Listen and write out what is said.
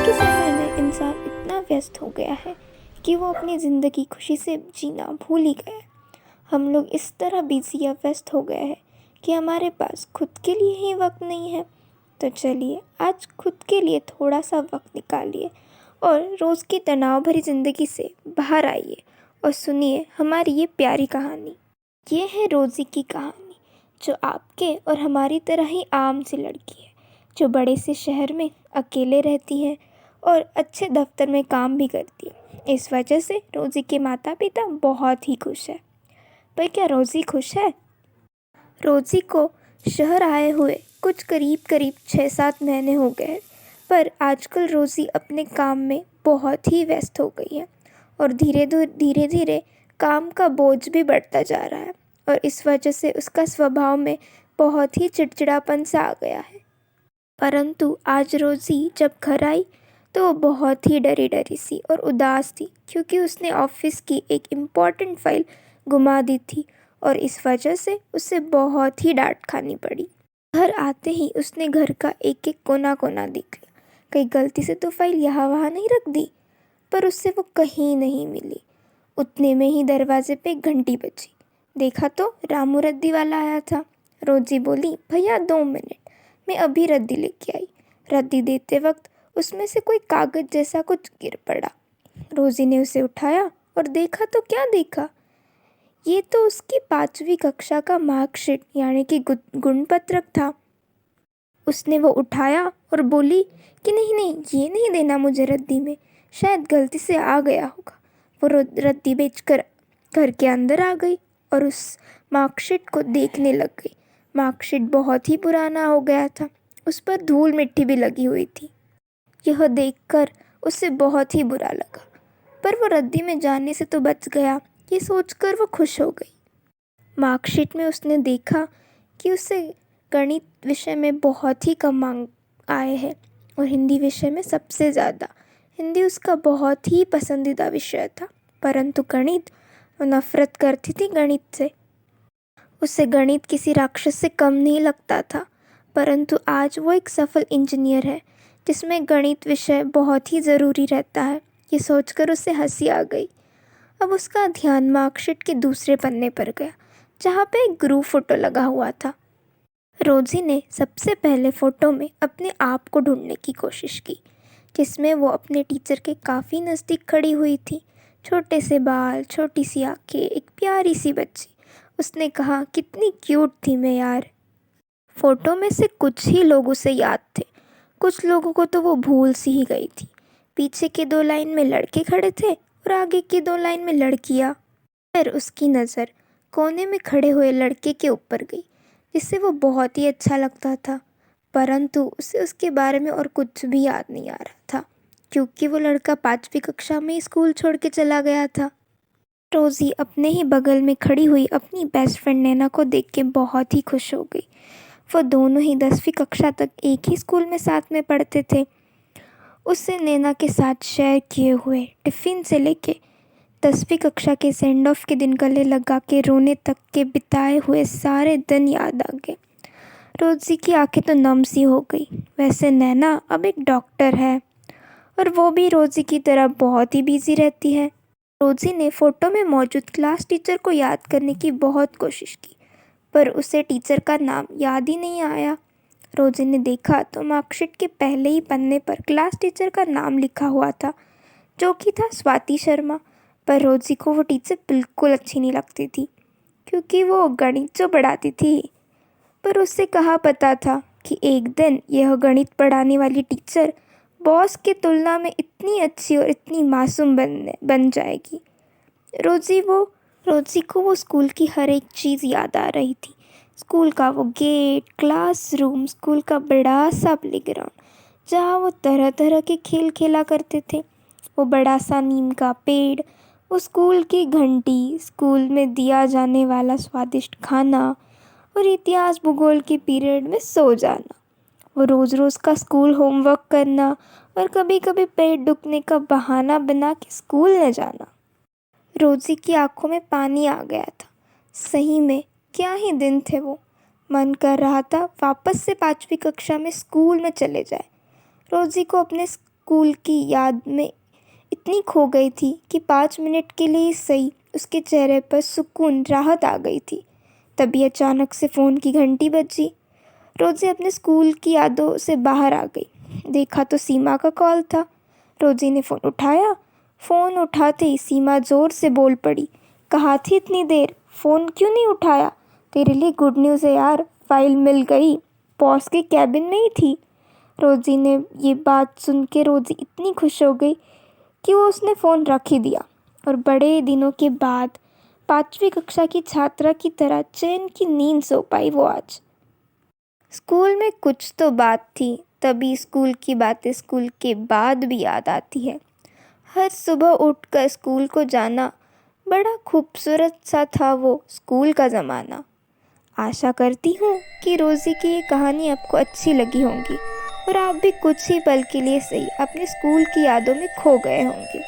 के सफ़र में इंसान इतना व्यस्त हो गया है कि वो अपनी ज़िंदगी खुशी से जीना भूल ही गया है। हम लोग इस तरह बिजी या व्यस्त हो गए हैं कि हमारे पास खुद के लिए ही वक्त नहीं है। तो चलिए आज खुद के लिए थोड़ा सा वक्त निकालिए और रोज़ की तनाव भरी ज़िंदगी से बाहर आइए और सुनिए हमारी ये प्यारी कहानी। ये है रोज़ी की कहानी, जो आपके और हमारी तरह ही आम सी लड़की है, जो बड़े से शहर में अकेले रहती है और अच्छे दफ्तर में काम भी करती है। इस वजह से रोज़ी के माता पिता बहुत ही खुश है। पर क्या रोज़ी खुश है? रोज़ी को शहर आए हुए कुछ करीब 6-7 महीने हो गए हैं, पर आजकल रोज़ी अपने काम में बहुत ही व्यस्त हो गई है और धीरे धीरे काम का बोझ भी बढ़ता जा रहा है और इस वजह से उसका स्वभाव में बहुत ही चिड़चिड़ापन सा आ गया है। परंतु आज रोज़ी जब घर आई तो वो बहुत ही डरी डरी सी और उदास थी, क्योंकि उसने ऑफिस की एक इम्पॉर्टेंट फाइल गुमा दी थी और इस वजह से उसे बहुत ही डांट खानी पड़ी। घर आते ही उसने घर का एक एक कोना कोना देख लिया, कहीं गलती से तो फाइल यहाँ वहाँ नहीं रख दी, पर उससे वो कहीं नहीं मिली। उतने में ही दरवाजे पे घंटी बजी। देखा तो रामू रद्दी वाला आया था। रोज़ी बोली, भैया 2 मिनट, मैं अभी रद्दी लेके आई। रद्दी देते वक्त उसमें से कोई कागज़ जैसा कुछ गिर पड़ा। रोज़ी ने उसे उठाया और देखा तो क्या देखा, ये तो उसकी 5वीं कक्षा का मार्कशीट यानी कि गुणपत्रक था। उसने वो उठाया और बोली कि नहीं नहीं, ये नहीं देना मुझे रद्दी में, शायद गलती से आ गया होगा। वो रद्दी बेचकर घर के अंदर आ गई और उस मार्कशीट को देखने लग गई। मार्कशीट बहुत ही पुराना हो गया था, उस पर धूल मिट्टी भी लगी हुई थी। यह देखकर उसे बहुत ही बुरा लगा, पर वो रद्दी में जाने से तो बच गया, ये सोचकर वो खुश हो गई। मार्कशीट में उसने देखा कि उसे गणित विषय में बहुत ही कम मार्क आए हैं और हिंदी विषय में सबसे ज़्यादा। हिंदी उसका बहुत ही पसंदीदा विषय था, परंतु गणित, वो नफ़रत करती थी गणित से। उसे गणित किसी राक्षस से कम नहीं लगता था, परंतु आज वो एक सफल इंजीनियर है जिसमें गणित विषय बहुत ही ज़रूरी रहता है। ये सोचकर उसे हंसी आ गई। अब उसका ध्यान मार्कशीट के दूसरे पन्ने पर गया, जहाँ पे एक ग्रुप फ़ोटो लगा हुआ था। रोज़ी ने सबसे पहले फ़ोटो में अपने आप को ढूंढने की कोशिश की, जिसमें वो अपने टीचर के काफ़ी नज़दीक खड़ी हुई थी। छोटे से बाल, छोटी सी आँखें, एक प्यारी सी बच्ची। उसने कहा, कितनी क्यूट थी मैं यार। फ़ोटो में से कुछ ही लोग उसे याद थे, कुछ लोगों को तो वो भूल सी ही गई थी। पीछे के 2 लाइन में लड़के खड़े थे और आगे की 2 लाइन में लड़कियाँ। फिर उसकी नज़र कोने में खड़े हुए लड़के के ऊपर गई, जिससे वो बहुत ही अच्छा लगता था, परंतु उसे उसके बारे में और कुछ भी याद नहीं आ रहा था, क्योंकि वो लड़का 5वीं कक्षा में ही स्कूल छोड़ के चला गया था। रोज़ी अपने ही बगल में खड़ी हुई अपनी बेस्ट फ्रेंड नैना को देख के बहुत ही खुश हो गई। वो दोनों ही 10वीं कक्षा तक एक ही स्कूल में साथ में पढ़ते थे। उससे नैना के साथ शेयर किए हुए टिफ़िन से लेके 10वीं कक्षा के सेंड ऑफ के दिन गले लगा के रोने तक के बिताए हुए सारे दिन याद आ गए। रोज़ी की आंखें तो नम सी हो गई। वैसे नैना अब एक डॉक्टर है और वो भी रोज़ी की तरह बहुत ही बिजी रहती है। रोज़ी ने फ़ोटो में मौजूद क्लास टीचर को याद करने की बहुत कोशिश की, पर उसे टीचर का नाम याद ही नहीं आया। रोज़ी ने देखा तो मार्कशीट के पहले ही पन्ने पर क्लास टीचर का नाम लिखा हुआ था, जो कि था स्वाति शर्मा। पर रोज़ी को वो टीचर बिल्कुल अच्छी नहीं लगती थी, क्योंकि वो गणित जो पढ़ाती थी। पर उसे कहाँ पता था कि एक दिन यह गणित पढ़ाने वाली टीचर बॉस की तुलना में इतनी अच्छी और इतनी मासूम बन जाएगी। रोज़ी को वो स्कूल की हर एक चीज़ याद आ रही थी। स्कूल का वो गेट, क्लासरूम, स्कूल का बड़ा सा प्लेग्राउंड जहाँ वो तरह तरह के खेल खेला करते थे, वो बड़ा सा नीम का पेड़, वो स्कूल की घंटी, स्कूल में दिया जाने वाला स्वादिष्ट खाना और इतिहास भूगोल के पीरियड में सो जाना, वो रोज़ रोज़ का स्कूल होमवर्क करना और कभी कभी पेट दुखने का बहाना बना के स्कूल न जाना। रोज़ी की आंखों में पानी आ गया था। सही में क्या ही दिन थे वो। मन कर रहा था वापस से 5वीं कक्षा में स्कूल में चले जाए। रोज़ी को अपने स्कूल की याद में इतनी खो गई थी कि 5 मिनट के लिए ही सही उसके चेहरे पर सुकून राहत आ गई थी। तभी अचानक से फ़ोन की घंटी बजी। रोज़ी अपने स्कूल की यादों से बाहर आ गई। देखा तो सीमा का कॉल था। रोज़ी ने फ़ोन उठाया। फ़ोन उठाते ही सीमा ज़ोर से बोल पड़ी, कहाँ थी इतनी देर, फ़ोन क्यों नहीं उठाया? तेरे लिए गुड न्यूज़ है यार, फ़ाइल मिल गई, बॉस के कैबिन में ही थी। रोज़ी ने ये बात सुन के रोज़ी इतनी खुश हो गई कि वो उसने फ़ोन रख ही दिया और बड़े दिनों के बाद 5वीं कक्षा की छात्रा की तरह चैन की नींद सो पाई वो आज। स्कूल में कुछ तो बात थी, तभी स्कूल की बातें स्कूल के बाद भी याद आती है। हर सुबह उठकर स्कूल को जाना, बड़ा खूबसूरत सा था वो स्कूल का ज़माना। आशा करती हूँ कि रोज़ी की ये कहानी आपको अच्छी लगी होंगी और आप भी कुछ ही पल के लिए सही अपने स्कूल की यादों में खो गए होंगे।